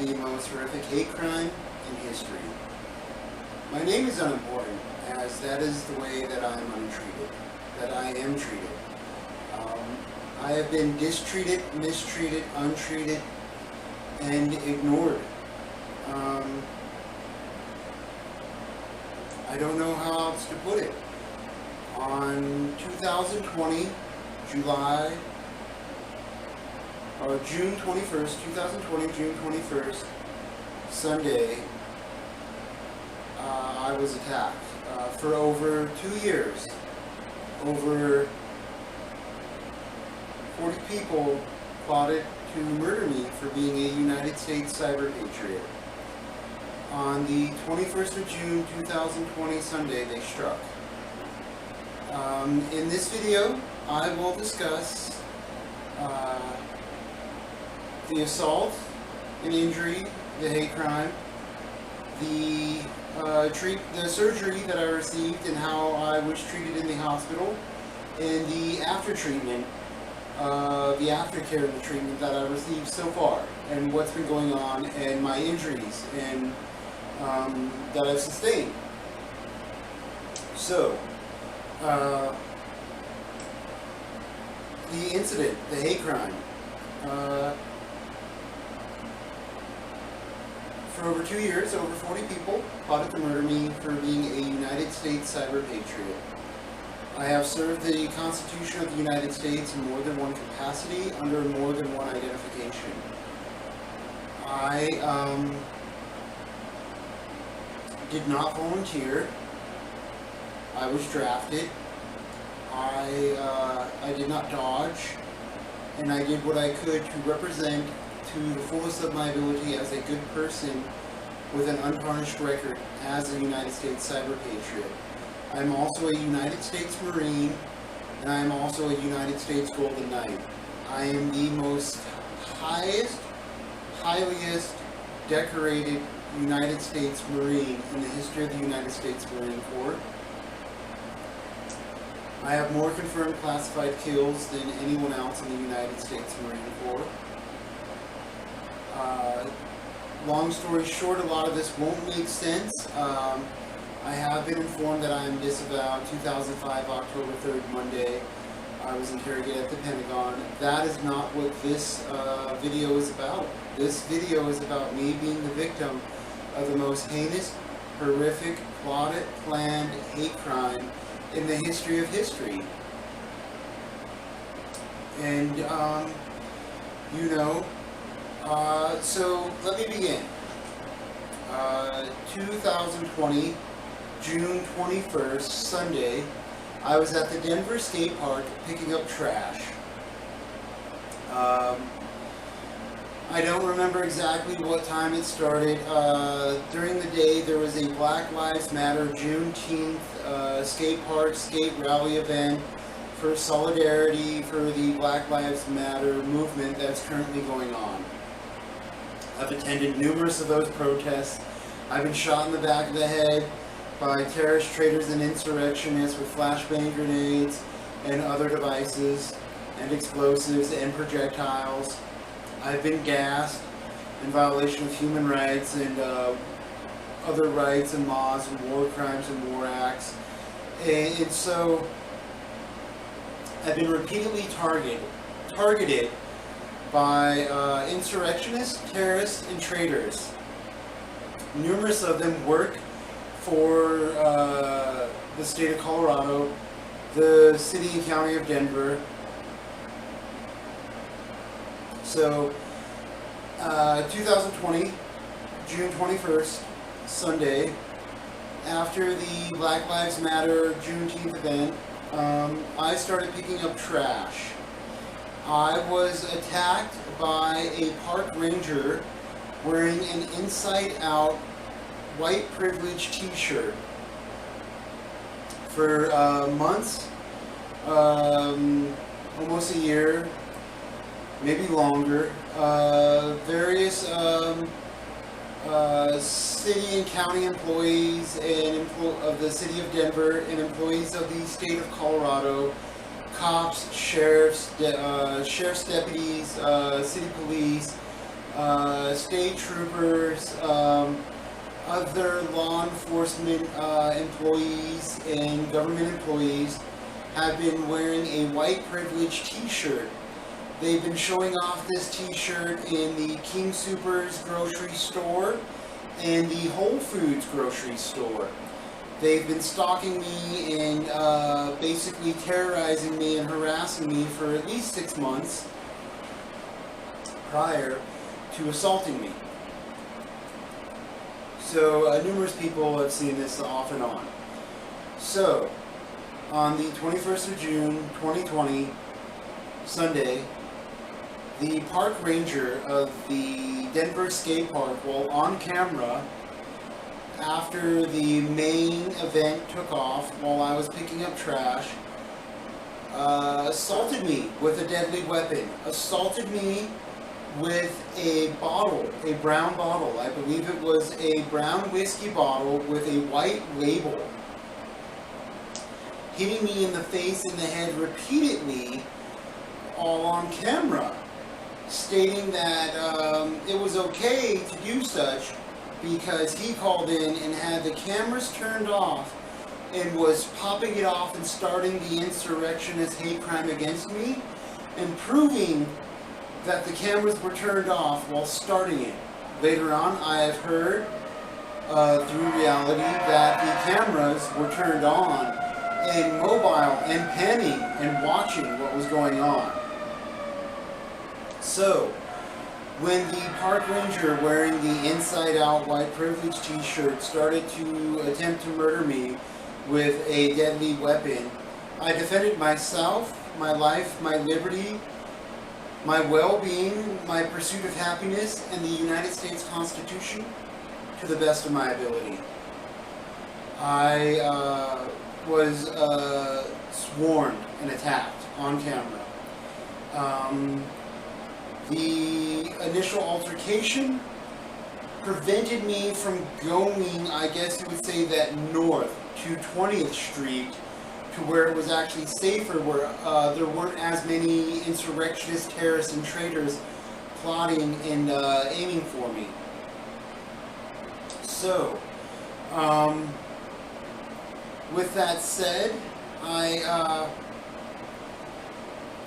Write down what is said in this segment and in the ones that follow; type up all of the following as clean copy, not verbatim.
the most horrific hate crime in history. My name is unimportant, as that is the way that I am untreated, that I am treated. I have been distreated, mistreated, untreated, and ignored. I don't know how else to put it. On 2020, June 21st, 2020, June 21st, Sunday, I was attacked. For over 2 years, over 40 people plotted to murder me for being a United States cyber patriot. On the 21st of June 2020 Sunday, they struck. In this video, I will discuss the assault and injury, the hate crime, the surgery that I received and how I was treated in the hospital, and the after-treatment, the aftercare of the treatment that I received so far, and what's been going on, and my injuries and that I've sustained. So, the incident, the hate crime, for over 2 years, over 40 people plotted to murder me for being a United States cyber patriot. I have served the Constitution of the United States in more than one capacity, under more than one identification. I did not volunteer. I was drafted. I did not dodge, and I did what I could to represent to the fullest of my ability as a good person with an untarnished record as a United States cyber patriot. I'm also a United States Marine, and I am also a United States Golden Knight. I am the most highest decorated United States Marine in the history of the United States Marine Corps. I have more confirmed classified kills than anyone else in the United States Marine Corps. Long story short, a lot of this won't make sense. I have been informed that I am disavowed. 2005, October 3rd, Monday, I was interrogated at the Pentagon. That is not what this video is about. This video is about me being the victim of the most heinous, horrific, plotted, planned hate crime in the history of history. And, so let me begin. 2020, June 21st, Sunday, I was at the Denver Skate Park picking up trash. I don't remember exactly what time it started. During the day, there was a Black Lives Matter Juneteenth skate park, skate rally event for solidarity for the Black Lives Matter movement that's currently going on. I've attended numerous of those protests. I've been shot in the back of the head by terrorist traitors and insurrectionists with flashbang grenades and other devices and explosives and projectiles. I've been gassed in violation of human rights and other rights and laws and war crimes and war acts. And so I've been repeatedly targeted by insurrectionists, terrorists, and traitors. Numerous of them work for the state of Colorado, the city and county of Denver. So, 2020, June 21st, Sunday, after the Black Lives Matter Juneteenth event, I started picking up trash. I was attacked by a park ranger wearing an inside-out white privilege t-shirt. For months, almost a year, maybe longer, various city and county employees and of the city of Denver and employees of the state of Colorado, cops, sheriffs, sheriff's deputies, city police, state troopers, other law enforcement employees and government employees have been wearing a white privilege t-shirt. They've been showing off this t-shirt in the King Soopers grocery store and the Whole Foods grocery store. They've been stalking me and basically terrorizing me and harassing me for at least 6 months prior to assaulting me. So numerous people have seen this off and on. So on the 21st of June 2020, Sunday, the park ranger of the Denver skate park, while on camera, after the main event took off, while I was picking up trash, assaulted me with a deadly weapon. Assaulted me with a bottle, a brown bottle. I believe it was a brown whiskey bottle with a white label. Hitting me in the face and the head repeatedly, all on camera, stating that it was okay to do such because he called in and had the cameras turned off and was popping it off and starting the insurrectionist hate crime against me and proving that the cameras were turned off while starting it. Later on, I have heard through reality that the cameras were turned on and mobile and panning and watching what was going on. So, when the park ranger wearing the inside out white privilege t-shirt started to attempt to murder me with a deadly weapon, I defended myself, my life, my liberty, my well-being, my pursuit of happiness, and the United States Constitution to the best of my ability. I was sworn and attacked on camera. The initial altercation prevented me from going, I guess you would say that north to 20th Street to where it was actually safer, where there weren't as many insurrectionists, terrorists, and traitors plotting and aiming for me. So, with that said, I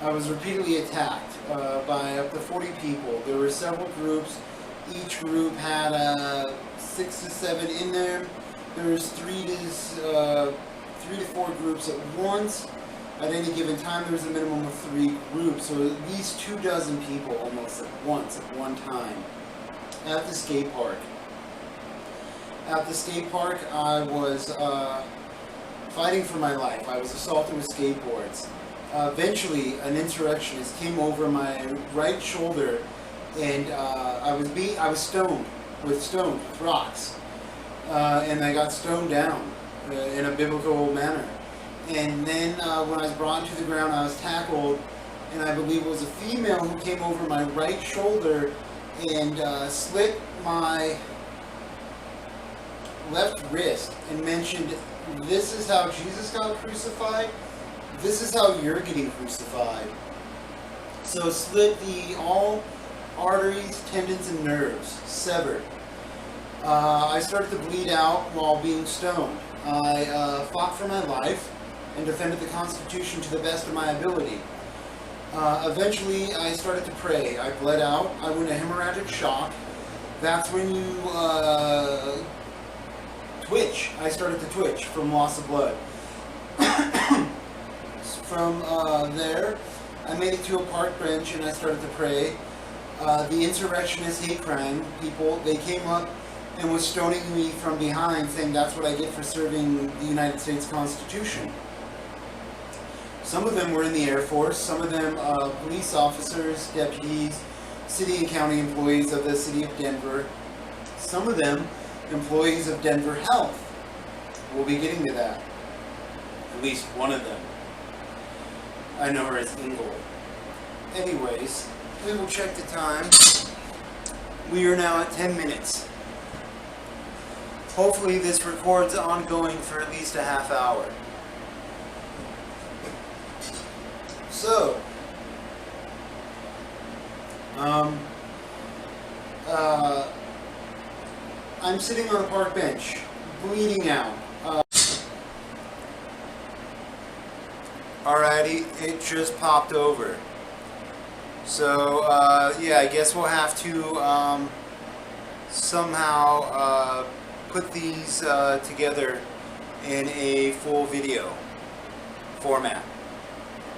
was repeatedly attacked by up to 40 people. There were several groups. Each group had 6 to 7 in them. There was 3 to 4 groups at once. At any given time, there was a minimum of 3 groups, so at least 24 people almost at once, at one time, at the skate park. At the skate park, I was fighting for my life. I was assaulted with skateboards. Eventually, an insurrectionist came over my right shoulder, and I was stoned with rocks, and I got stoned down in a biblical manner. And then when I was brought to the ground, I was tackled, and I believe it was a female who came over my right shoulder and slit my left wrist and mentioned, "This is how Jesus got crucified. This is how you're getting crucified." So slit all arteries, tendons, and nerves, severed. I started to bleed out while being stoned. I fought for my life and defended the Constitution to the best of my ability. Eventually, I started to pray. I bled out. I went into hemorrhagic shock. That's when you twitch. I started to twitch from loss of blood. From there, I made it to a park bench and I started to pray. The insurrectionist hate crime people, they came up and was stoning me from behind, saying that's what I get for serving the United States Constitution. Some of them were in the Air Force, some of them police officers, deputies, city and county employees of the city of Denver, some of them employees of Denver Health. We'll be getting to that. At least one of them. I know her as Ingle. Anyways, we will check the time. We are now at 10 minutes. Hopefully this records ongoing for at least a half hour. So, Uh, I'm sitting on a park bench, bleeding out. Alrighty, it just popped over. So, yeah, I guess we'll have to somehow put these together in a full video format.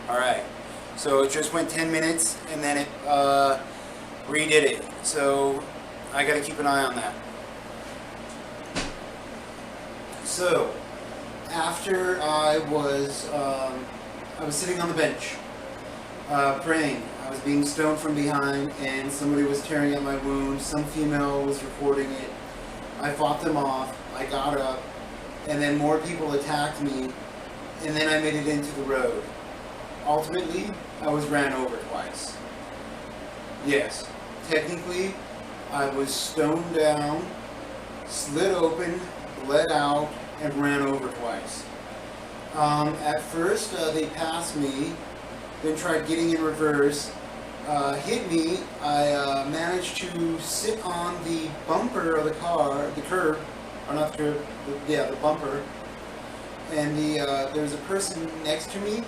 Alright, so it just went 10 minutes and then it redid it. So, I gotta keep an eye on that. So, after I was sitting on the bench, praying. I was being stoned from behind, and somebody was tearing at my wound. Some female was recording it. I fought them off. I got up, and then more people attacked me, and then I made it into the road. Ultimately, I was ran over twice. Yes, technically, I was stoned down, slit open, bled out, and ran over twice. At first, they passed me, then tried getting in reverse, hit me. I managed to sit on the bumper of the car, the curb, or not the curb, the bumper, and there was a person next to me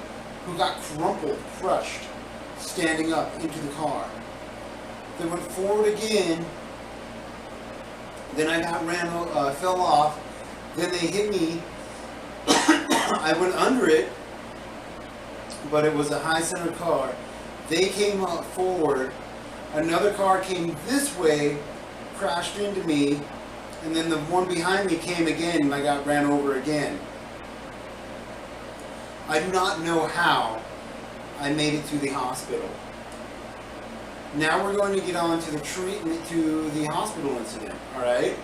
who got crushed, standing up into the car. They went forward again, then I got fell off, then they hit me. I went under it, but it was a high-center car. They came up forward. Another car came this way, crashed into me, and then the one behind me came again, and I got ran over again. I do not know how I made it to the hospital. Now we're going to get on to the treatment, to the hospital incident, alright?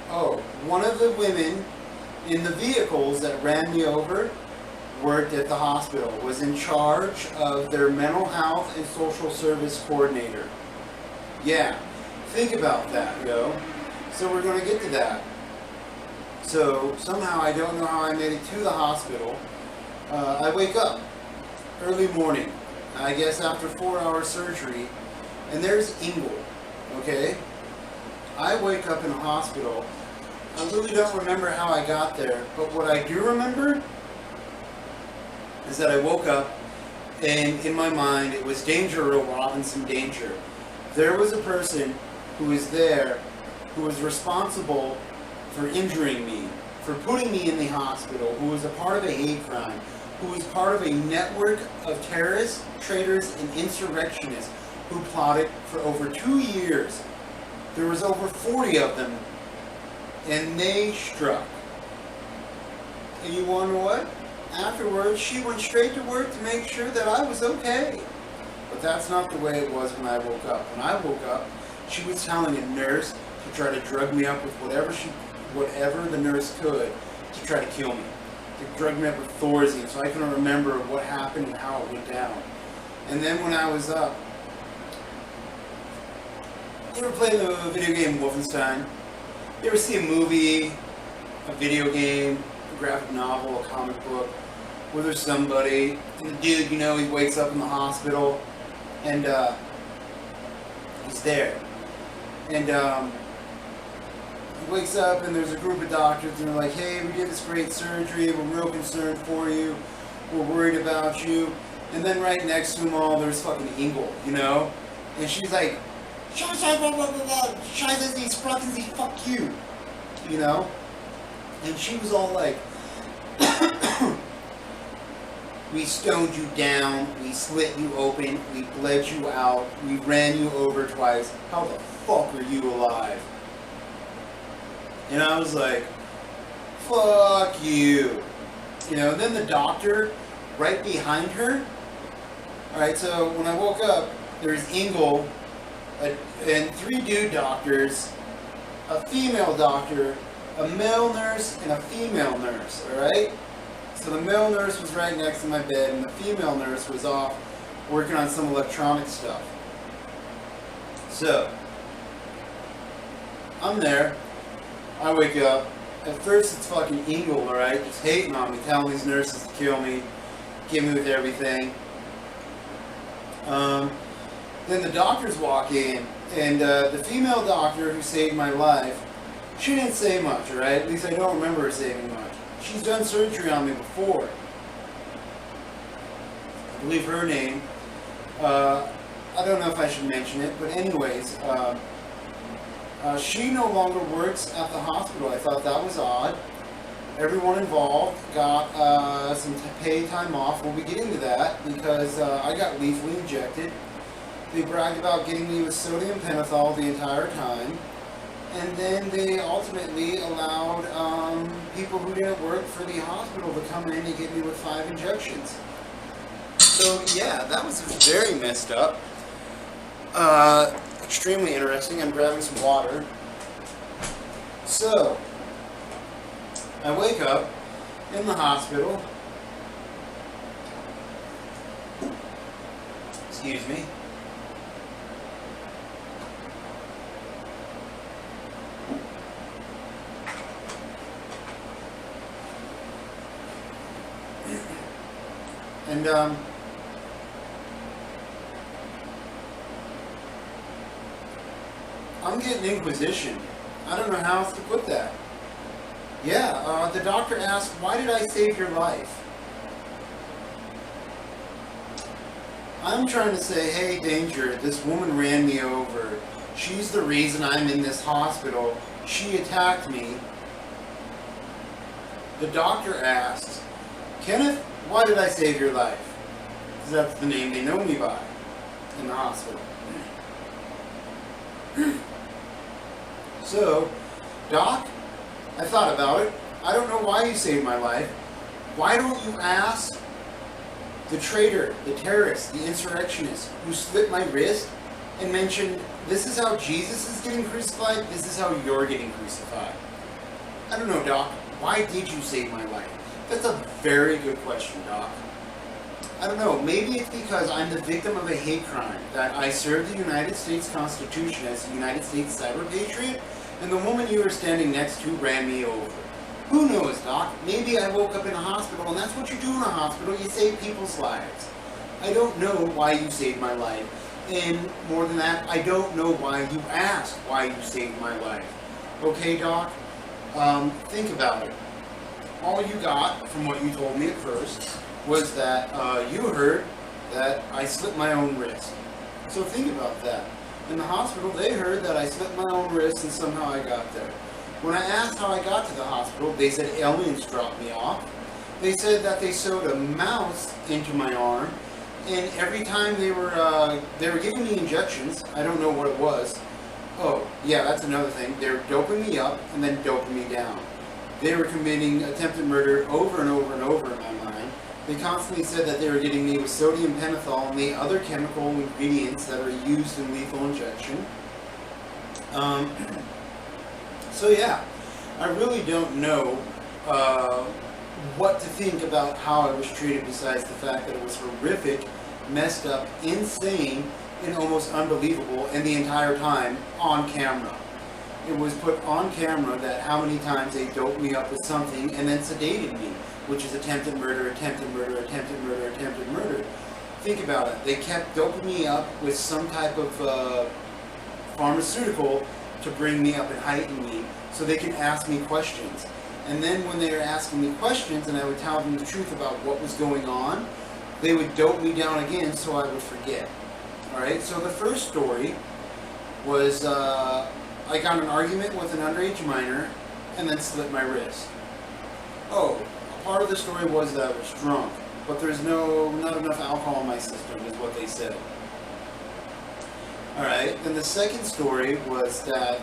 Oh, one of the women in the vehicles that ran me over worked at the hospital, was in charge of their mental health and social service coordinator. Yeah, think about that, yo. So we're going to get to that. So somehow, I don't know how I made it to the hospital. I wake up early morning, I guess after 4-hour surgery, and there's Ingle, okay? I wake up in a hospital. I really don't remember how I got there, but what I do remember is that I woke up, and in my mind, it was Danger Earl Robinson Danger. There was a person who was there who was responsible for injuring me, for putting me in the hospital, who was a part of a hate crime, who was part of a network of terrorists, traitors, and insurrectionists who plotted for over 2 years. There was over 40 of them, and they struck. And you wonder what? Afterwards, she went straight to work to make sure that I was okay. But that's not the way it was when I woke up. When I woke up, she was telling a nurse to try to drug me up with whatever the nurse could to try to kill me. To drug me up with Thorazine, so I couldn't remember what happened and how it went down. And then when I was up, you ever play the video game Wolfenstein? You ever see a movie, a video game, a graphic novel, a comic book, where there's somebody, and the dude, you know, he wakes up in the hospital, and he's there. And he wakes up, and there's a group of doctors, and they're like, hey, we did this great surgery, we're real concerned for you, we're worried about you. And then right next to them all, there's fucking Ingle, you know? And she's like, fuck you, you know? And she was all like, we stoned you down, we slit you open, we bled you out, we ran you over twice, how the fuck are you alive? And I was like, fuck you. You know, and then the doctor right behind her. Alright, so when I woke up, there's Ingle and 3 dude doctors, a female doctor, a male nurse, and a female nurse, alright? So the male nurse was right next to my bed, and the female nurse was off working on some electronic stuff. So, I'm there. I wake up. At first, it's fucking Ingle, alright? Just hating on me, telling these nurses to kill me, get me with everything. Then the doctors walk in, And the female doctor who saved my life, she didn't say much, alright? At least I don't remember her saying much. She's done surgery on me before. I believe her name. I don't know if I should mention it, but anyways, she no longer works at the hospital. I thought that was odd. Everyone involved got some paid time off. We'll be getting to that because I got lethally injected. They bragged about getting me with sodium pentothal the entire time. And then they ultimately allowed people who didn't work for the hospital to come in and get me with 5 injections. So yeah, that was very messed up. Extremely interesting. I'm grabbing some water. So, I wake up in the hospital. Excuse me. And I'm getting inquisition. I don't know how else to put that. Yeah, the doctor asked, why did I save your life? I'm trying to say, hey, danger, this woman ran me over. She's the reason I'm in this hospital. She attacked me. The doctor asked, Kenneth, why did I save your life? Because that's the name they know me by in the hospital. So, Doc, I thought about it. I don't know why you saved my life. Why don't you ask the traitor, the terrorist, the insurrectionist who slit my wrist and mentioned, this is how Jesus is getting crucified, this is how you're getting crucified? I don't know, Doc. Why did you save my life? That's a very good question, Doc. I don't know, maybe it's because I'm the victim of a hate crime, that I served the United States Constitution as a United States cyber patriot, and the woman you were standing next to ran me over. Who knows, Doc? Maybe I woke up in a hospital, and that's what you do in a hospital, you save people's lives. I don't know why you saved my life, and more than that, I don't know why you asked why you saved my life. Okay, Doc? Think about it. All you got from what you told me at first was that you heard that I slit my own wrist. So think about that. In the hospital, they heard that I slit my own wrist and somehow I got there. When I asked how I got to the hospital, they said aliens dropped me off. They said that they sewed a mouse into my arm, and every time they were giving me injections, I don't know what it was. Oh, yeah, that's another thing. They were doping me up and then doping me down. They were committing attempted murder over and over and over in my mind. They constantly said that they were getting me with sodium pentothal and the other chemical ingredients that are used in lethal injection. So yeah, I really don't know what to think about how I was treated besides the fact that it was horrific, messed up, insane, and almost unbelievable, and the entire time on camera. It was put on camera that how many times they doped me up with something and then sedated me, which is attempted murder, attempted murder, attempted murder, attempted murder. Think about it. They kept doping me up with some type of pharmaceutical to bring me up and heighten me so they can ask me questions. And then when they were asking me questions and I would tell them the truth about what was going on, they would dope me down again so I would forget. Alright, so the first story was I got in an argument with an underage minor and then slit my wrist. Oh, part of the story was that I was drunk, but there's not enough alcohol in my system is what they said. Alright, then the second story was that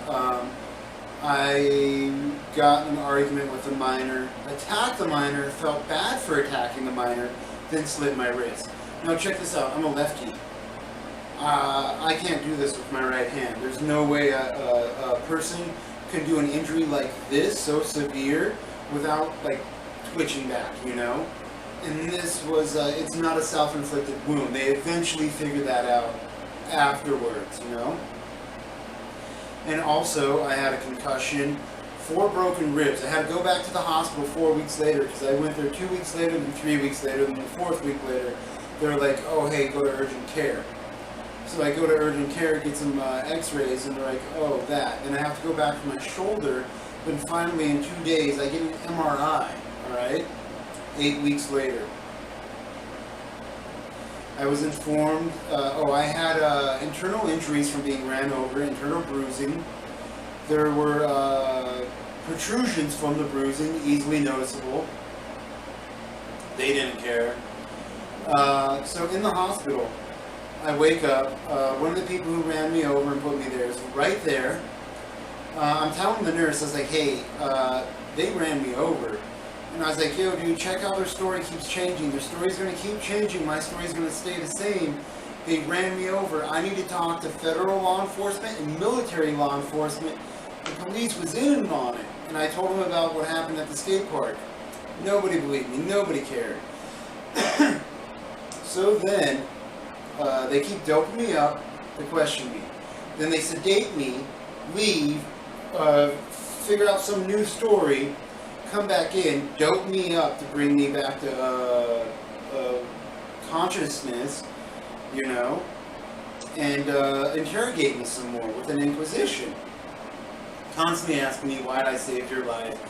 I got in an argument with a minor, attacked the minor, felt bad for attacking the minor, then slit my wrist. Now check this out, I'm a lefty. I can't do this with my right hand. There's no way a person can do an injury like this, so severe, without like twitching back, you know? And this was, it's not a self-inflicted wound. They eventually figured that out afterwards, you know? And also, I had a concussion, 4 broken ribs. I had to go back to the hospital 4 weeks later because I went there 2 weeks later, then 3 weeks later, then the 4th week later. They were like, oh, hey, go to urgent care. So I go to urgent care, get some x-rays, and they're like, oh, that. Then I have to go back for my shoulder, but finally in 2 days I get an MRI, alright? 8 weeks later. I was informed, I had internal injuries from being ran over, internal bruising. There were protrusions from the bruising, easily noticeable. They didn't care. So in the hospital, I wake up. One of the people who ran me over and put me there is right there. I'm telling the nurse, I was like, hey, they ran me over. And I was like, yo, dude, check how their story keeps changing. Their story's going to keep changing. My story's going to stay the same. They ran me over. I need to talk to federal law enforcement and military law enforcement. The police was in on it. And I told them about what happened at the skate park. Nobody believed me. Nobody cared. So then, they keep doping me up to question me. Then they sedate me, leave, figure out some new story, come back in, dope me up to bring me back to consciousness, you know, and interrogate me some more with an inquisition. Constantly asking me why I saved your life.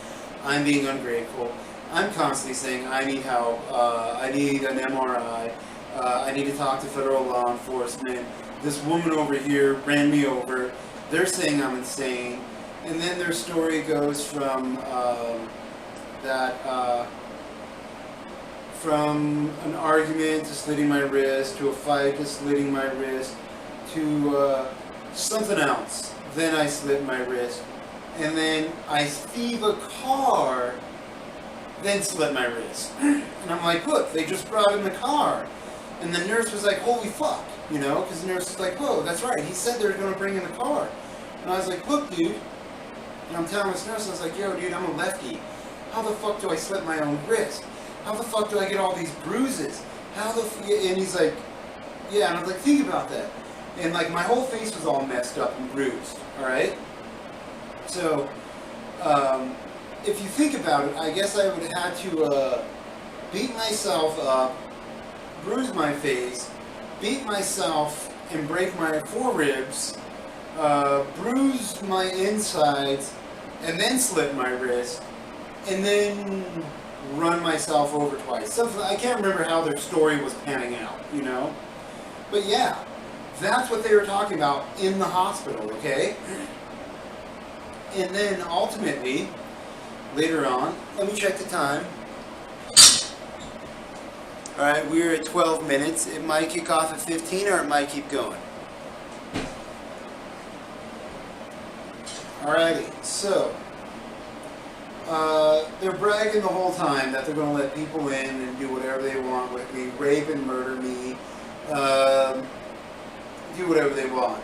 I'm being ungrateful. I'm constantly saying I need help. I need an MRI. I need to talk to federal law enforcement. This woman over here ran me over. They're saying I'm insane. And then their story goes from from an argument to slitting my wrist, to a fight to slitting my wrist, to something else. Then I slit my wrist. And then I thieve a car, then slit my wrist. And I'm like, look, they just brought in the car. And the nurse was like, holy fuck, you know, because the nurse was like, whoa, that's right, he said they were going to bring in the car. And I was like, look, dude, and I'm telling this nurse, I was like, yo, dude, I'm a lefty. How the fuck do I slit my own wrist? How the fuck do I get all these bruises? And he's like, yeah, and I was like, think about that. And like, my whole face was all messed up and bruised, alright? So, if you think about it, I guess I would have had to beat myself up, bruise my face, beat myself and break my foreribs, bruise my insides, and then slit my wrist, and then run myself over twice. Something, I can't remember how their story was panning out, you know? But yeah, that's what they were talking about in the hospital, okay? And then ultimately, later on, let me check the time. Alright, we're at 12 minutes. It might kick off at 15 or it might keep going. Alrighty, so they're bragging the whole time that they're going to let people in and do whatever they want with me, rape and murder me, do whatever they want.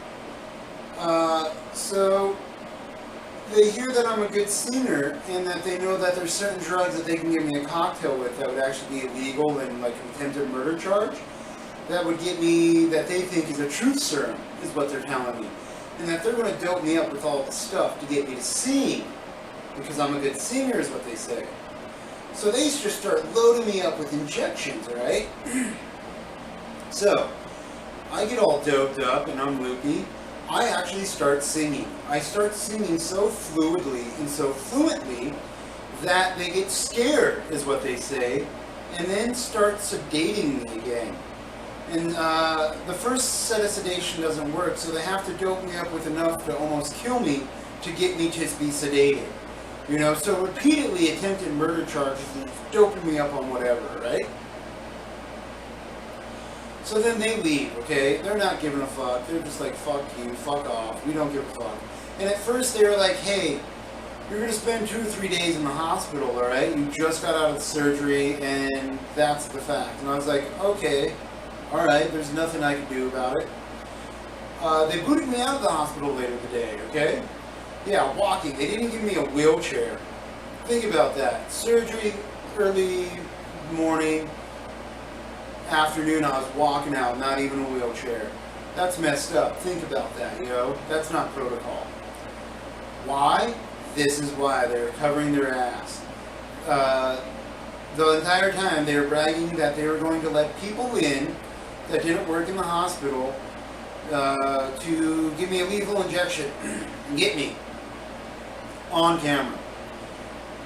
So they hear that I'm a good singer and that they know that there's certain drugs that they can give me a cocktail with that would actually be illegal and like an attempted murder charge. That would get me, that they think is a truth serum, is what they're telling me. And that they're going to dope me up with all the stuff to get me to sing. Because I'm a good singer is what they say. So they just start loading me up with injections, alright? So, I get all doped up and I'm loopy. I actually start singing. I start singing so fluidly and so fluently that they get scared, is what they say, and then start sedating me again. And the first set of sedation doesn't work, so they have to dope me up with enough to almost kill me to get me to be sedated. You know, so repeatedly attempted murder charges and doping me up on whatever, right? So then they leave, okay? They're not giving a fuck. They're just like, fuck you, fuck off. We don't give a fuck. And at first they were like, hey, you're going to spend 2 or 3 days in the hospital, alright? You just got out of the surgery, and that's the fact. And I was like, okay, alright, there's nothing I can do about it. They booted me out of the hospital later today, okay? Yeah, walking. They didn't give me a wheelchair. Think about that. Surgery, early morning, afternoon, I was walking out, not even a wheelchair. That's messed up. Think about that, you know? That's not protocol. Why? This is why. They're covering their ass. The entire time, they were bragging that they were going to let people in that didn't work in the hospital, to give me a lethal injection and get me on camera.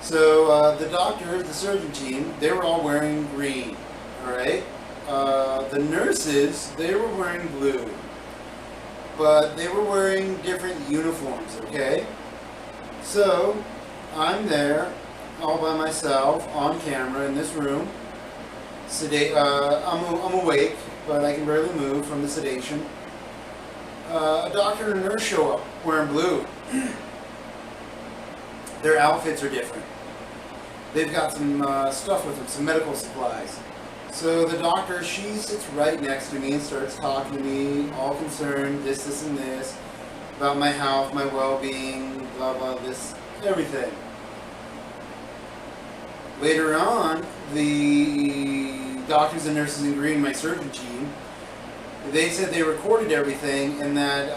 So the doctor, the surgeon team, they were all wearing green, alright? The nurses, they were wearing blue. But they were wearing different uniforms, okay? So, I'm there, all by myself, on camera, in this room. I'm awake, but I can barely move from the sedation. A doctor and a nurse show up, wearing blue. Their outfits are different. They've got some stuff with them, some medical supplies. So the doctor, she sits right next to me and starts talking to me, all concerned, this, and this, about my health, my well-being, blah, blah, this, everything. Later on, the doctors and nurses in green, my surgeon team, they said they recorded everything and that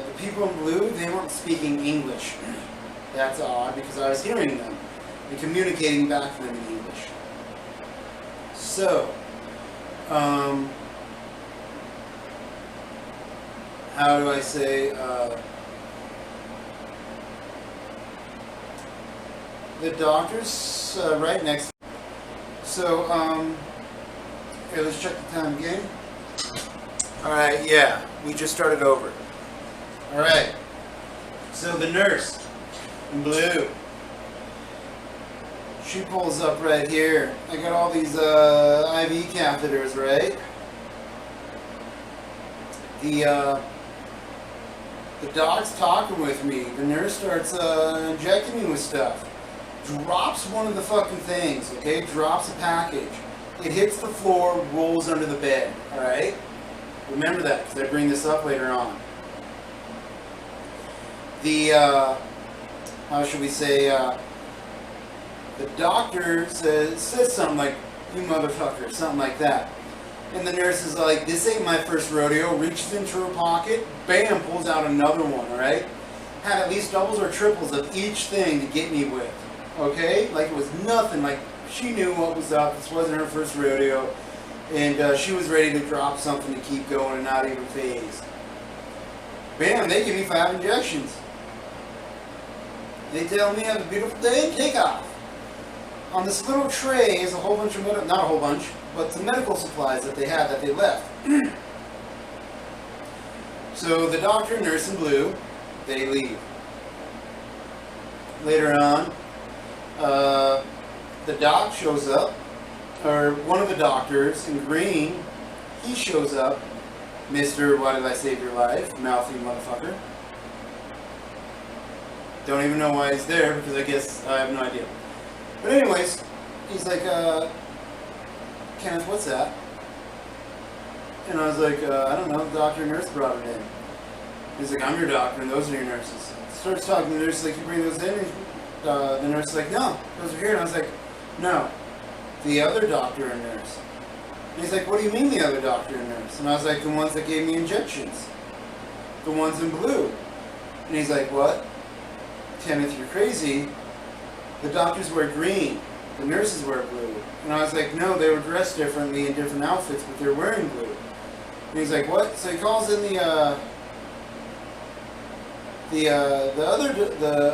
the people in blue, they weren't speaking English. That's odd because I was hearing them and communicating back to them in English. So, how do I say, the doctor's right next. So, here, let's check the time again. Alright, yeah, we just started over. Alright, so the nurse in blue, she pulls up right here. I got all these IV catheters, right? The doc's talking with me. The nurse starts injecting me with stuff. Drops one of the fucking things, okay? Drops a package. It hits the floor, rolls under the bed, alright? Remember that, because I bring this up later on. The, how should we say, the doctor says something like, "You motherfucker," something like that. And the nurse is like, "This ain't my first rodeo," reaches into her pocket, bam, pulls out another one, alright? Had at least doubles or triples of each thing to get me with, okay? Like it was nothing, like she knew what was up, this wasn't her first rodeo, and she was ready to drop something to keep going and not even phase. Bam, they give me 5 injections. They tell me have a beautiful day and take off. On this little tray is a whole bunch of, not a whole bunch, but some medical supplies that they had that they left. So the doctor and nurse in blue, they leave. Later on, the doc shows up, or one of the doctors in green, he shows up. Mr. Why Did I Save Your Life? Mouthy motherfucker. Don't even know why he's there, because I guess I have no idea. But anyways, he's like, "Kenneth, what's that?" And I was like, "I don't know, the doctor and nurse brought it in." He's like, "I'm your doctor and those are your nurses." Starts talking to the nurse, like, "You bring those in?" And the nurse is like, "No, those are here." And I was like, "No, the other doctor and nurse." And he's like, "What do you mean the other doctor and nurse?" And I was like, "The ones that gave me injections. The ones in blue." And he's like, "What? Kenneth, you're crazy. The doctors wear green. The nurses wear blue." And I was like, "No, they were dressed differently in different outfits, but they're wearing blue." And he's like, "What?" So he calls in the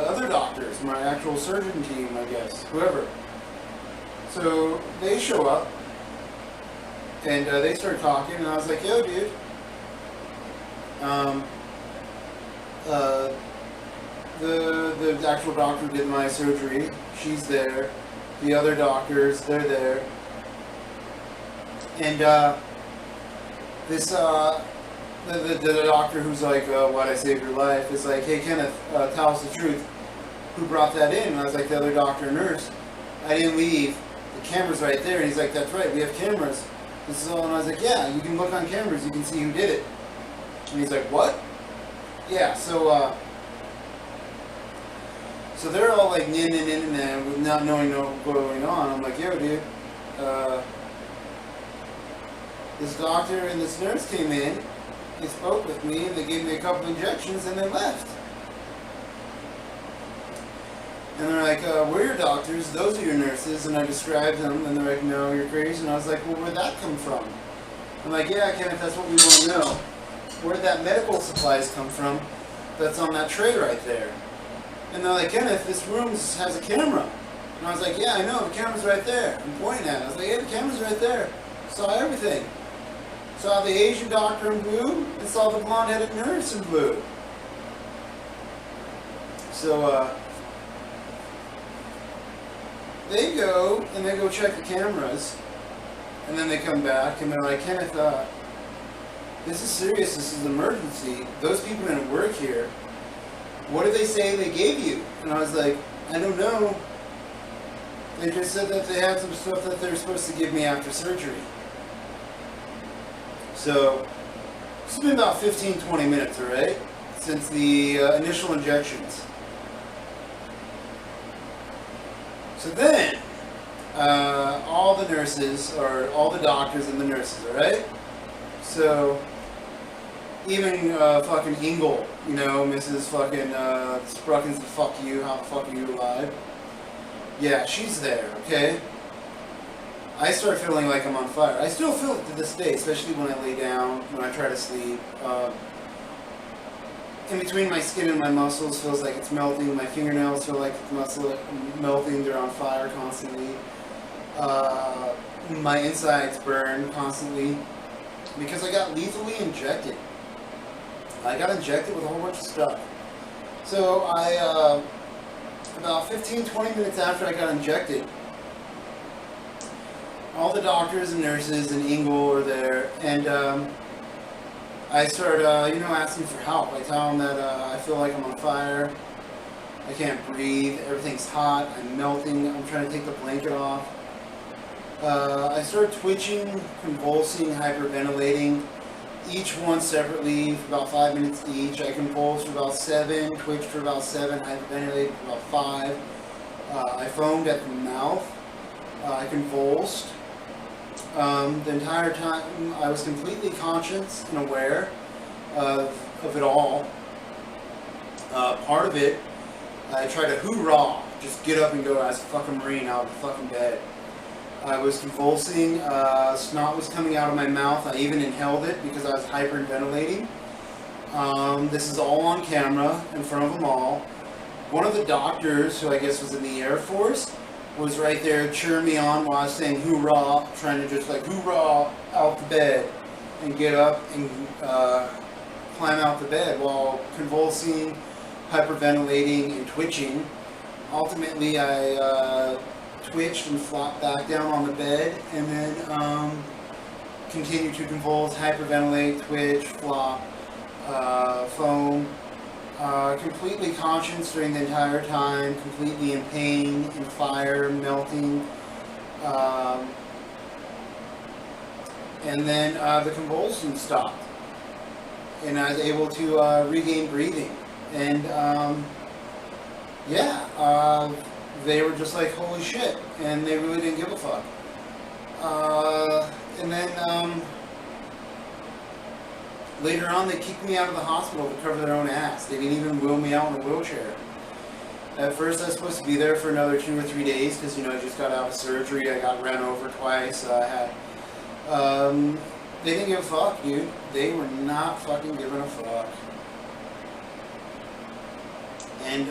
other doctors, my actual surgeon team, I guess, whoever. So they show up, and they start talking, and I was like, "Yo, dude, the actual doctor who did my surgery, she's there. The other doctors, they're there. And this the doctor who's like, "Why'd I save your life?" is like, "Hey, Kenneth, tell us the truth. Who brought that in?" And I was like, "The other doctor and nurse. I didn't leave. The camera's right there." And he's like, "That's right, we have cameras. This is all." And I was like, "Yeah, you can look on cameras. You can see who did it." And he's like, "What?" Yeah, so they're all like in with not knowing what's going on. I'm like, "Yo, dude, this doctor and this nurse came in, they spoke with me, and they gave me a couple injections, and they left." And they're like, "We're your doctors, those are your nurses," and I described them, and they're like, "No, you're crazy." And I was like, "Well, where'd that come from?" I'm like, "Yeah, Kenneth, that's what we want to know." where'd that medical supplies come from that's on that tray right there? And they're like, Kenneth, this room has a camera. And I was like, yeah, I know, the camera's right there. I'm pointing at it. I was like, yeah, the camera's right there. Saw everything. Saw the Asian doctor in blue, and saw the blonde-headed nurse in blue. So, they go, and they go check the cameras, and then they come back, and they're like, Kenneth, this is serious, this is an emergency. Those people didn't work here. What did they say they gave you? And I was like, I don't know. They just said that they had some stuff that they were supposed to give me after surgery. So, it's been about 15-20 minutes, alright? Since the initial injections. So then, all the nurses, or all the doctors and the nurses, alright? So, even fucking Ingle, you know, Mrs. fucking Spruckins, fuck you, how the fuck are you alive? Yeah, she's there, okay? I start feeling like I'm on fire. I still feel it to this day, especially when I lay down, when I try to sleep. In between my skin and my muscles feels like it's melting. My fingernails feel like it's melting. They're on fire constantly. My insides burn constantly because I got lethally injected. I got injected with a whole bunch of stuff. So about 15-20 minutes after I got injected, all the doctors and nurses and Ingle are there, and I start, asking for help. I tell them that I feel like I'm on fire, I can't breathe, everything's hot, I'm melting, I'm trying to take the blanket off. I start twitching, convulsing, hyperventilating, each one separately for about 5 minutes each. I convulsed for about 7, twitched for about 7, hyperventilated for about 5. I foamed at the mouth. I convulsed. The entire time I was completely conscious and aware of it all. Part of it, I tried to hoorah, just get up and go as a fucking Marine out of the fucking bed. I was convulsing, snot was coming out of my mouth. I even inhaled it because I was hyperventilating. This is all on camera in front of them all. One of the doctors, who I guess was in the Air Force, was right there cheering me on while I was saying hoorah, trying to just like hoorah out the bed and get up and climb out the bed while convulsing, hyperventilating, and twitching. Ultimately, I twitched and flopped back down on the bed, and then continued to convulse, hyperventilate, twitch, flop, foam. Completely conscious during the entire time, completely in pain, in fire, melting. And then the convulsions stopped, and I was able to regain breathing. And they were just like, holy shit, and they really didn't give a fuck. And then later on, they kicked me out of the hospital to cover their own ass. They didn't even wheel me out in a wheelchair. At first, I was supposed to be there for another 2 or 3 days because, I just got out of surgery. I got ran over twice. They didn't give a fuck, dude. They were not fucking giving a fuck. And,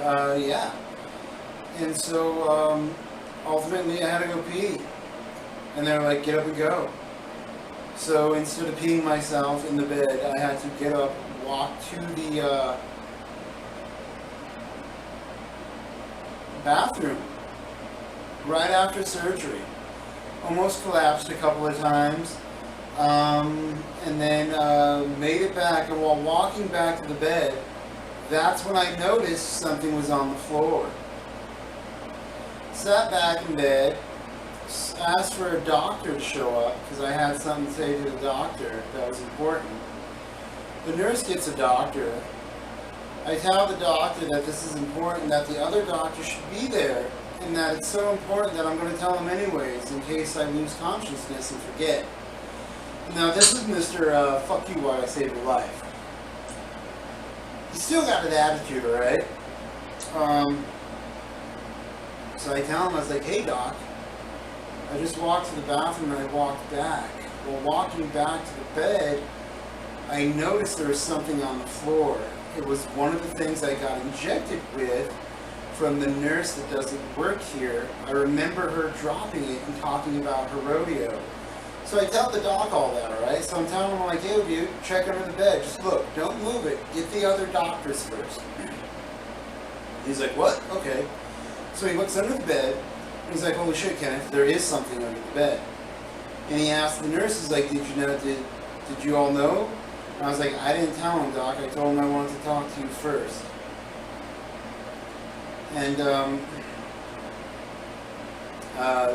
And so, ultimately, I had to go pee. And they were like, get up and go. So instead of peeing myself in the bed, I had to get up, walk to the bathroom right after surgery. Almost collapsed a couple of times, and then made it back. And while walking back to the bed, that's when I noticed something was on the floor. Sat back in bed, asked for a doctor to show up because I had something to say to the doctor that was important. The nurse gets a doctor. I tell the doctor that this is important, that the other doctor should be there, and that it's so important that I'm going to tell him anyways in case I lose consciousness and forget. Now this is Mr. Fuck you while I save your life. He's still got an attitude, alright? So I tell him, I was like, hey doc, I just walked to the bathroom and I walked back. Well, walking back to the bed, I noticed there was something on the floor. It was one of the things I got injected with from the nurse that doesn't work here. I remember her dropping it and talking about her rodeo. So I tell the doc all that, alright? So I'm telling him, like, hey, dude, check under the bed. Just look, don't move it. Get the other doctors first. He's like, what? Okay. So he looks under the bed. And he's like, holy shit, Kenneth, there is something under the bed. And he asked the nurses, like, did you all know? And I was like, I didn't tell him, doc. I told him I wanted to talk to you first. And,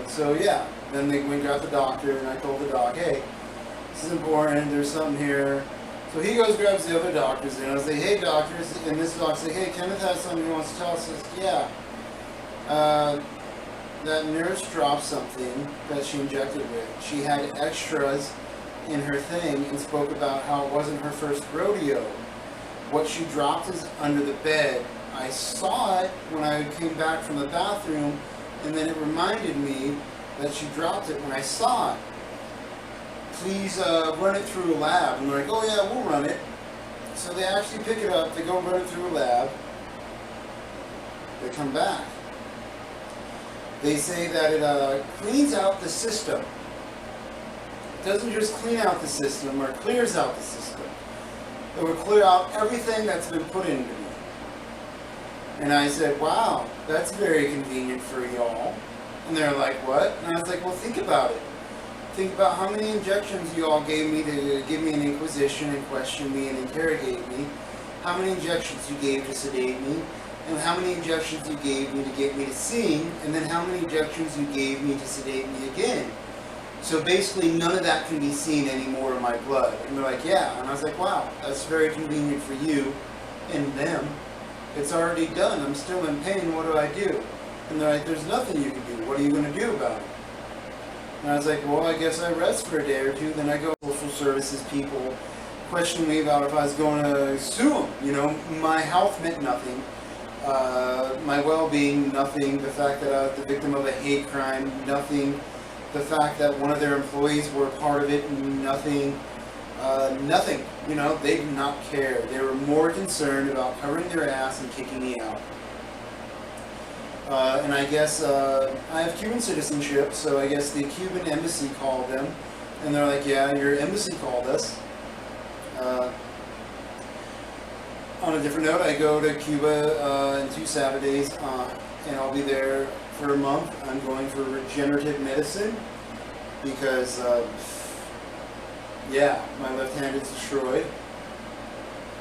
so yeah. Then they went and got the doctor, and I told the doc, hey, this is important, there's something here. So he goes, grabs the other doctors, and I was like, hey, doctors, and this doc said, hey, Kenneth has something he wants to tell us. I said, yeah, that nurse dropped something that she injected with. She had extras in her thing and spoke about how it wasn't her first rodeo. What she dropped is under the bed. I saw it when I came back from the bathroom, and then it reminded me that she dropped it when I saw it. Please run it through a lab. And they're like, oh yeah, we'll run it. So they actually pick it up, they go run it through a lab, they come back. They say that it cleans out the system. It doesn't just clean out the system or clears out the system. It will clear out everything that's been put into me. And I said, wow, that's very convenient for y'all. And they're like, what? And I was like, well, think about it. Think about how many injections you all gave me to give me an inquisition and question me and interrogate me. How many injections you gave to sedate me. And how many injections you gave me to get me to sing. And then how many injections you gave me to sedate me again. So basically none of that can be seen anymore in my blood. And they're like, yeah. And I was like, wow, that's very convenient for you and them. It's already done. I'm still in pain. What do I do? And they're like, there's nothing you can do. What are you going to do about it? And I was like, well, I guess I rest for a day or two. Then I go to social services people questioning me about if I was going to sue them. You know, my health meant nothing. My well-being, nothing. The fact that I was the victim of a hate crime, nothing. The fact that one of their employees were a part of it, nothing. Nothing. You know, they did not care. They were more concerned about covering their ass and kicking me out. And I guess I have Cuban citizenship, so I guess the Cuban embassy called them, and they're like, yeah, your embassy called us. On a different note, I go to Cuba in 2 Saturdays, and I'll be there for a month. I'm going for regenerative medicine, because, yeah, my left hand is destroyed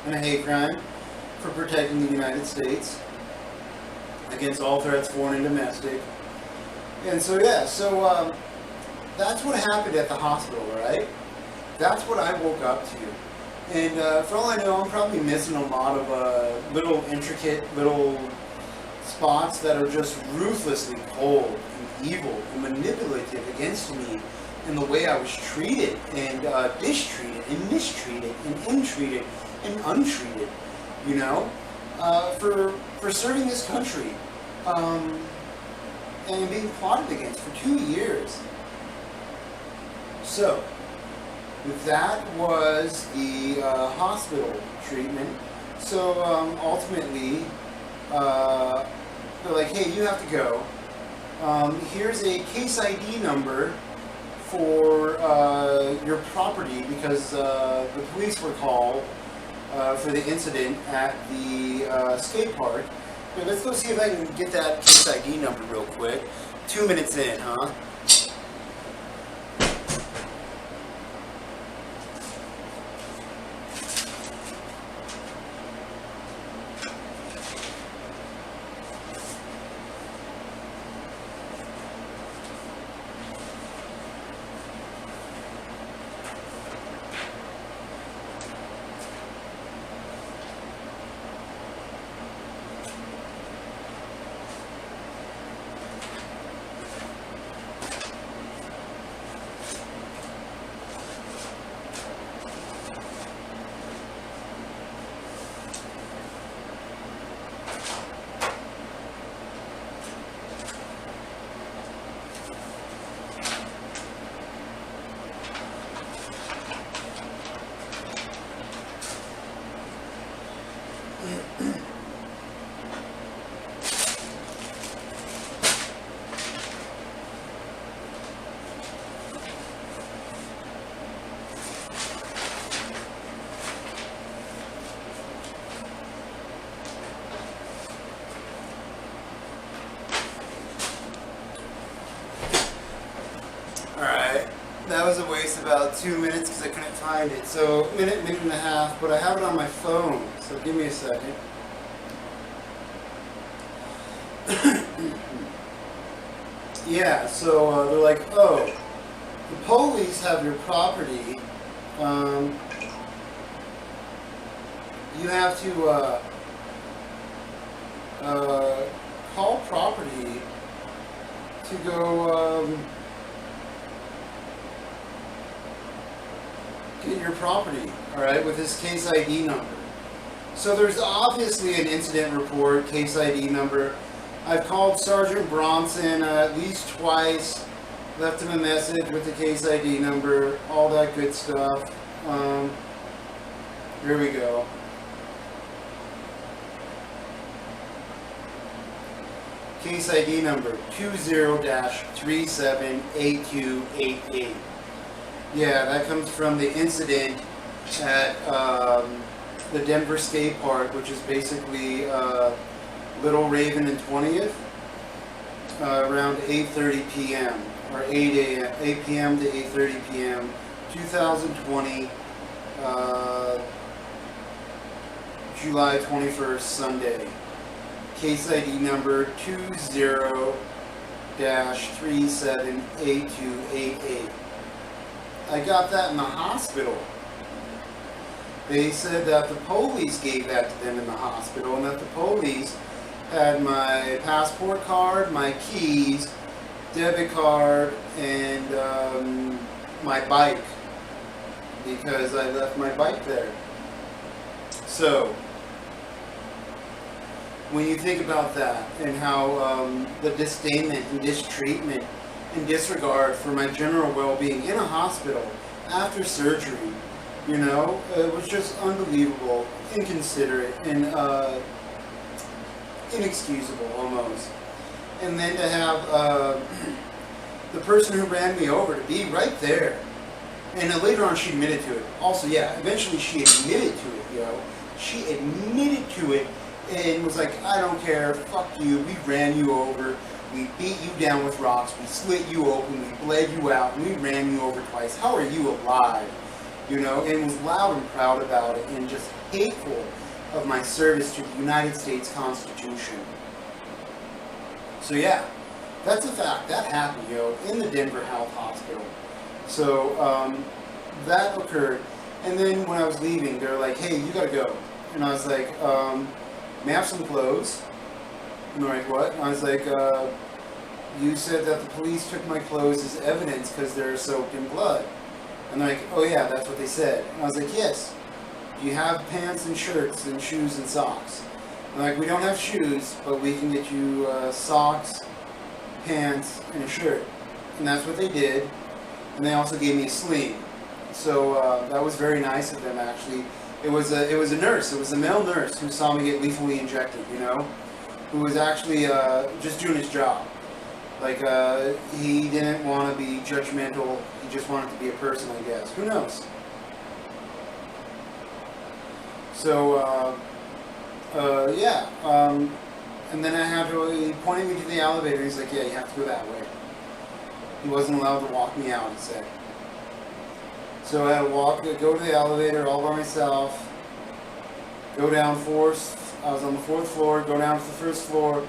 in a hate crime for protecting the United States against all threats, foreign and domestic. And so, yeah, so that's what happened at the hospital, right? That's what I woke up to. And for all I know, I'm probably missing a lot of little intricate little spots that are just ruthlessly cold and evil and manipulative against me in the way I was treated and distreated and mistreated and entreated and untreated, you know? For serving this country and being plotted against for 2 years. So, that was the hospital treatment. So ultimately, they're like, hey, you have to go. Here's a case ID number for your property because the police were called for the incident at the skate park. But let's go see if I can get that case ID number real quick. 2 minutes in, huh? was a waste of about 2 minutes because I couldn't find it. So, minute and a half, but I have it on my phone. So, give me a second. Yeah, so they're like, oh, the police have your property. You have to call property to go get your property, all right, with this case ID number. So there's obviously an incident report, case ID number. I've called Sergeant Bronson at least twice, left him a message with the case ID number, all that good stuff. Here we go. Case ID number 20-378288. Yeah, that comes from the incident at the Denver Skate Park, which is basically Little Raven and 20th, around 8:30 p.m. or 8 p.m. to 8:30 p.m. 2020, July 21st, Sunday. Case ID number 20-378288. I got that in the hospital. They said that the police gave that to them in the hospital, and that the police had my passport card, my keys, debit card, and my bike, because I left my bike there. So, when you think about that, and how the disdainment and mistreatment and disregard for my general well-being in a hospital after surgery, you know, it was just unbelievable, inconsiderate, and inexcusable almost. And then to have the person who ran me over to be right there. And then later on she admitted to it. Also, yeah, eventually she admitted to it, yo. She admitted to it and was like, I don't care, fuck you, we ran you over, we beat you down with rocks, we slit you open, we bled you out, and we ran you over twice. How are you alive? You know, and was loud and proud about it, and just hateful of my service to the United States Constitution. So yeah, that's a fact. That happened, yo, in the Denver Health Hospital. So that occurred, and then when I was leaving, they were like, hey, you gotta go. And I was like, may I have some clothes? And they're like, what? And I was like, you said that the police took my clothes as evidence because they're soaked in blood. And they're like, oh yeah, that's what they said. And I was like, yes. Do you have pants and shirts and shoes and socks? And they're like, we don't have shoes, but we can get you socks, pants, and a shirt. And that's what they did. And they also gave me a sling. So that was very nice of them, actually. It was a nurse. It was a male nurse who saw me get lethally injected, you know, who was actually just doing his job. Like, he didn't want to be judgmental. He just wanted to be a person, I guess. Who knows? So, yeah. And then I had to, he pointed me to the elevator. He's like, yeah, you have to go that way. He wasn't allowed to walk me out, he said. So I had to go to the elevator all by myself, go down fourth. I was on the 4th floor, go down to the 1st floor,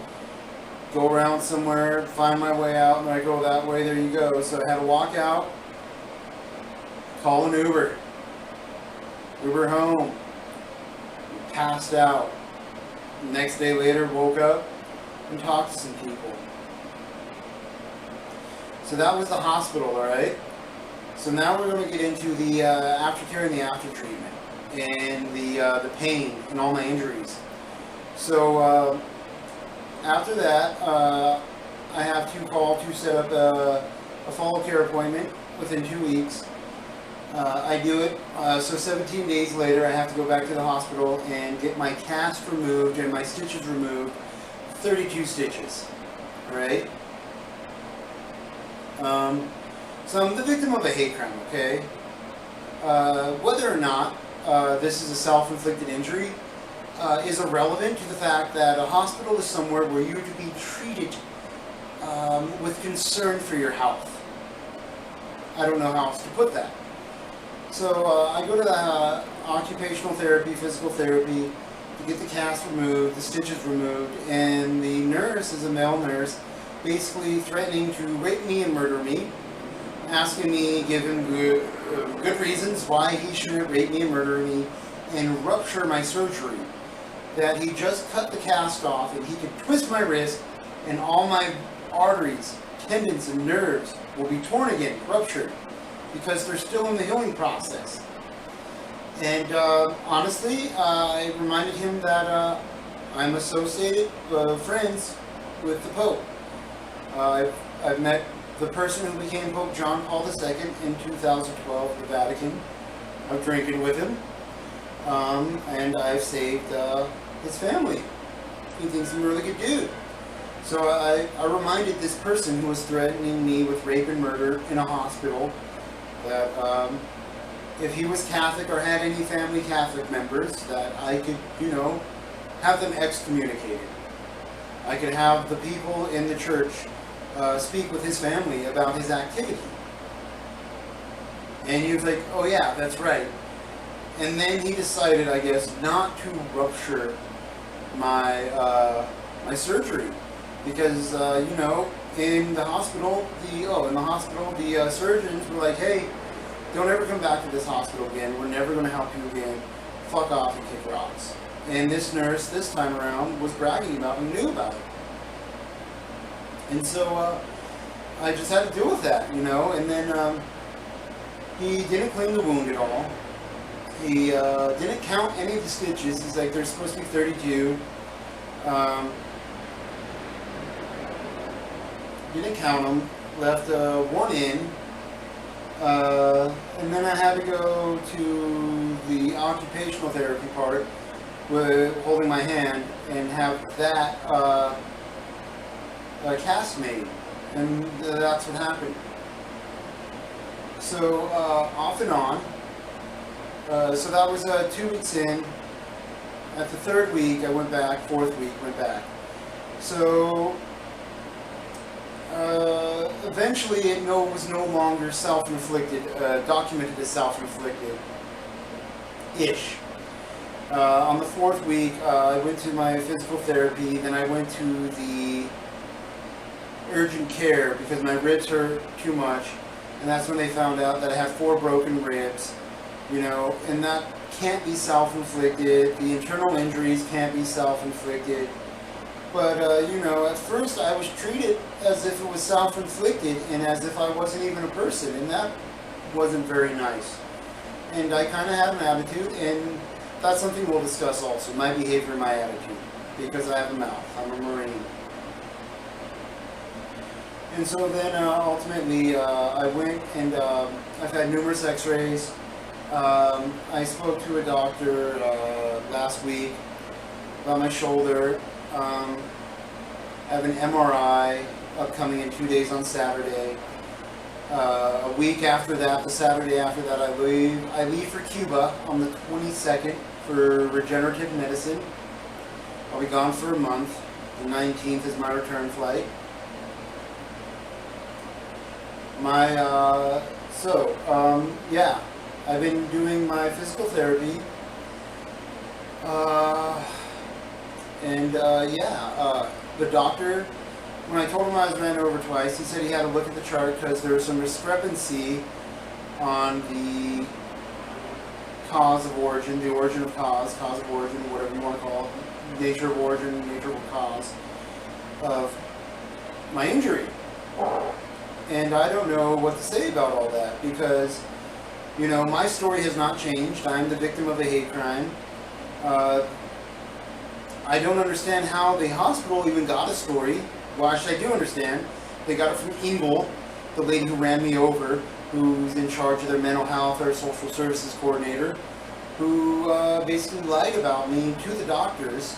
go around somewhere, find my way out, and I go that way, there you go. So I had to walk out, call an Uber home, passed out. The next day later, woke up and talked to some people. So that was the hospital, all right? So now we're going to get into the aftercare and the after treatment, and the pain and all my injuries. So after that, I have to call to set up a follow care appointment within 2 weeks. I do it, so 17 days later I have to go back to the hospital and get my cast removed and my stitches removed, 32 stitches, alright? So I'm the victim of a hate crime, okay? Whether or not this is a self-inflicted injury is irrelevant to the fact that a hospital is somewhere where you're to be treated with concern for your health. I don't know how else to put that. So I go to the occupational therapy, physical therapy, to get the cast removed, the stitches removed, and the nurse is a male nurse, basically threatening to rape me and murder me, asking me, giving good reasons why he shouldn't rape me and murder me, and rupture my surgery. That he just cut the cast off and he could twist my wrist and all my arteries, tendons, and nerves will be torn again, ruptured, because they're still in the healing process. And honestly, I reminded him that I'm associated, friends with the Pope. I've met the person who became Pope John Paul II in 2012 at the Vatican. I'm drinking with him. And I've saved his family. He thinks I'm a really good dude. So I reminded this person who was threatening me with rape and murder in a hospital that if he was Catholic or had any family Catholic members, that I could, have them excommunicated. I could have the people in the church speak with his family about his activity. And he was like, oh yeah, that's right. And then he decided, I guess, not to rupture my my surgery because in the hospital the surgeons were like, hey, don't ever come back to this hospital again. We're never going to help you again. Fuck off and kick rocks. And this nurse this time around was bragging about it and knew about it. And so I just had to deal with that, And then he didn't clean the wound at all. He didn't count any of the stitches. He's like, there's supposed to be 32. Didn't count them. Left one in. And then I had to go to the occupational therapy part with holding my hand and have that cast made. And that's what happened. So off and on. So that was 2 weeks in. At the third week, I went back. Fourth week, went back. So eventually, it was no longer self-inflicted, documented as self-inflicted-ish. On the fourth week, I went to my physical therapy. Then I went to the urgent care because my ribs hurt too much, and that's when they found out that I have 4 broken ribs. And that can't be self-inflicted. The internal injuries can't be self-inflicted. But, at first I was treated as if it was self-inflicted and as if I wasn't even a person, and that wasn't very nice. And I kind of had an attitude, and that's something we'll discuss also, my behavior and my attitude, because I have a mouth. I'm a Marine. And so then, ultimately, I went and I've had numerous x-rays. I spoke to a doctor last week about my shoulder. I have an MRI upcoming in 2 days on Saturday. A week after that, the Saturday after that, I leave for Cuba on the 22nd for regenerative medicine. I'll be gone for a month. The 19th is my return flight. I've been doing my physical therapy, the doctor, when I told him I was ran over twice, he said he had to look at the chart because there was some discrepancy on the cause of origin, the origin of cause of origin, whatever you want to call it, nature of origin, nature of cause of my injury. And I don't know what to say about all that because, my story has not changed. I'm the victim of a hate crime. I don't understand how the hospital even got a story. Well, actually, I do understand. They got it from Ingle, the lady who ran me over, who's in charge of their mental health or social services coordinator, who basically lied about me to the doctors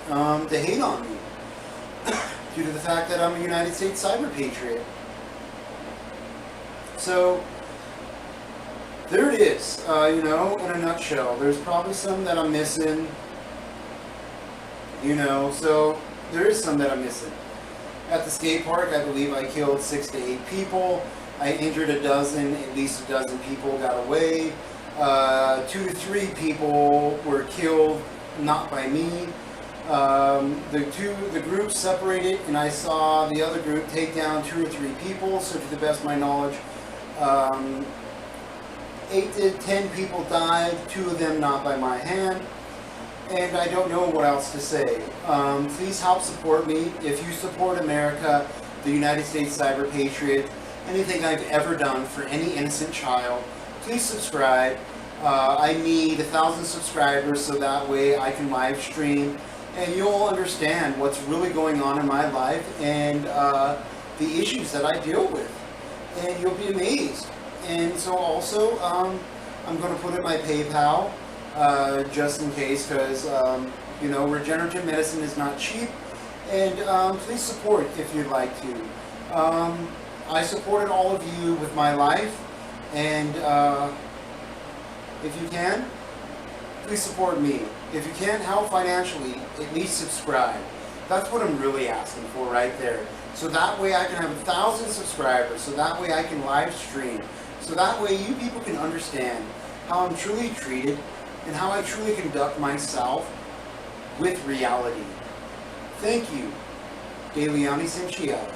to hate on me due to the fact that I'm a United States cyber patriot. So there it is, in a nutshell. There's probably some that I'm missing, so there is some that I'm missing. At the skate park, I believe I killed 6 to 8 people. I injured a dozen, at least a dozen people got away. 2 to 3 people were killed, not by me. The groups separated, and I saw the other group take down 2 or 3 people. So to the best of my knowledge, 8 to 10 people died, 2 of them not by my hand. And I don't know what else to say. Please help support me. If you support America, the United States Cyber Patriot, anything I've ever done for any innocent child, please subscribe. I need 1,000 subscribers so that way I can live stream and you'll understand what's really going on in my life and the issues that I deal with. And you'll be amazed. And so also, I'm going to put in my PayPal just in case, because you know, regenerative medicine is not cheap. And please support if you'd like to. I supported all of you with my life, and if you can, please support me. If you can't help financially, at least subscribe. That's what I'm really asking for right there. So that way I can have 1,000 subscribers, so that way I can live stream, so that way you people can understand how I'm truly treated and how I truly conduct myself with reality. Thank you. De Leone Cinciano.